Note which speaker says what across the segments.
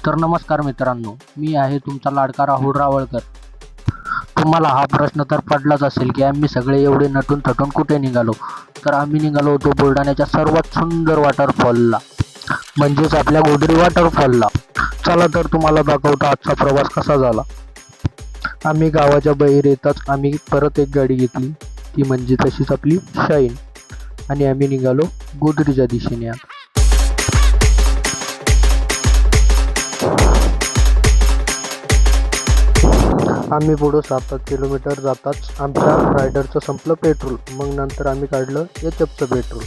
Speaker 1: तर नमस्कार मित्रांनो, मी आहे तुमचा लाडका राहुल रावळकर. तुम्हाला हा प्रश्न तर पडलाच असेल की आम्ही सगळे एवढे नटून थटून कुठे निघालो. तर आम्ही निघालो होतो बुलढाण्याच्या सर्वात सुंदर वॉटरफॉलला, म्हणजेच आपल्या गोदरी वॉटरफॉलला. चला तर तुम्हाला दाखवतो आजचा प्रवास कसा झाला. आम्ही गावाच्या बाहेर येताच आम्ही परत एक गाडी घेतली, ती म्हणजे तशीच आपली शाईन, आणि आम्ही निघालो गोदरीच्या दिशेने. आम्ही पुढं 7 किलोमीटर जाताच आमच्या रायडरचं संपलं पेट्रोल. मग नंतर आम्ही काढलं एचएफचं पेट्रोल.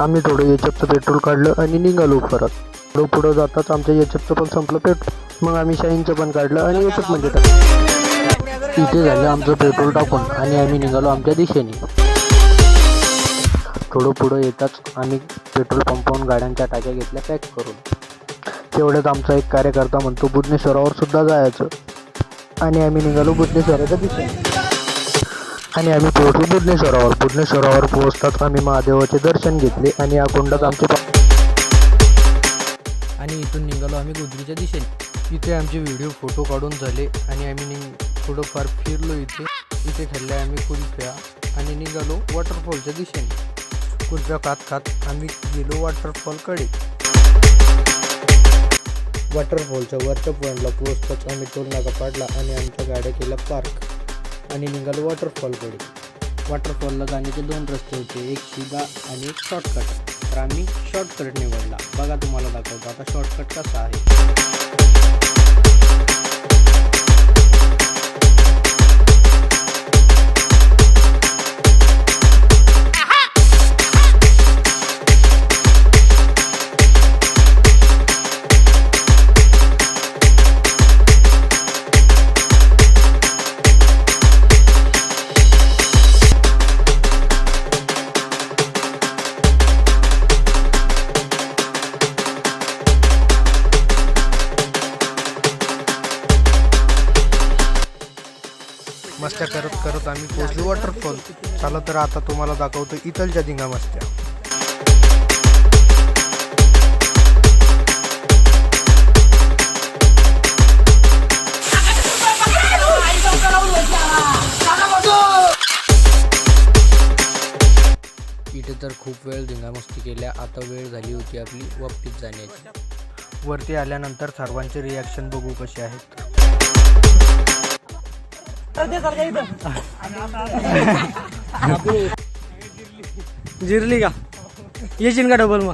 Speaker 1: आम्ही थोडं एचएफचं पेट्रोल काढलं आणि निघालो परत. पुढं जाताच आमच्या एचएफचं पण संपलं पेट्रोल. मग आम्ही शाईनचं पण काढलं आणि एचएफ मध्ये टाकलं. इथे झालं आमचं पेट्रोल टाकून आणि आम्ही निघालो आमच्या दिशेने. थोडं पुढं येताच आम्ही पेट्रोल पंपावरून गाड्यांच्या टाक्या घेतल्या पॅक करून. तेवढ्यात आमचा एक कार्यकर्ता म्हणतो बुधनेश्वरावर सुद्धा जायचं, आणि आम्ही निघालो बुधनेश्वराच्या दिशेने. आणि आम्ही पोहोचलो बुधनेश्वरावर पोहोचताच आम्ही महादेवाचे दर्शन घेतले आणि अकोंडात आमचे आणि इथून निघालो आम्ही गोदरीच्या दिशेने. इथे आमचे व्हिडिओ फोटो काढून झाले आणि आम्ही थोडंफार फिरलो. इथे खाल्ल्या आम्ही कुल्फ्या आणि निघालो वॉटरफॉलच्या दिशेने. कुल्फ्या खात आम्ही गेलो वॉटरफॉलकडे. वॉटरफॉलच्या वरच्या पॉईंटला पोहोचताच आम्ही टोल नाका पाडला आणि आमच्या गाड्या केल्या पार्क आणि निघालो वॉटरफॉलकडे. वॉटरफॉलला जाण्याचे 2 रस्ते होते, एक सीधा आणि एक शॉर्टकट. तर आम्ही शॉर्टकट निवडला. बघा तुम्हाला दाखवतो आता शॉर्टकट कसा आहे. मस्त्या करत आम्ही पोहोचलो वॉटरफॉल. चला तर आता तुम्हाला दाखवतो इथलच्या धिंगा मस्त्या. इथे तर खूप वेळ धिंगामस्ती केल्या. आता वेळ झाली होती आपली वापस जाण्याची. वरती आल्यानंतर सर्वांचे रिॲक्शन बघू कसे आहेत.
Speaker 2: जिरली का? येशील का डबल मग?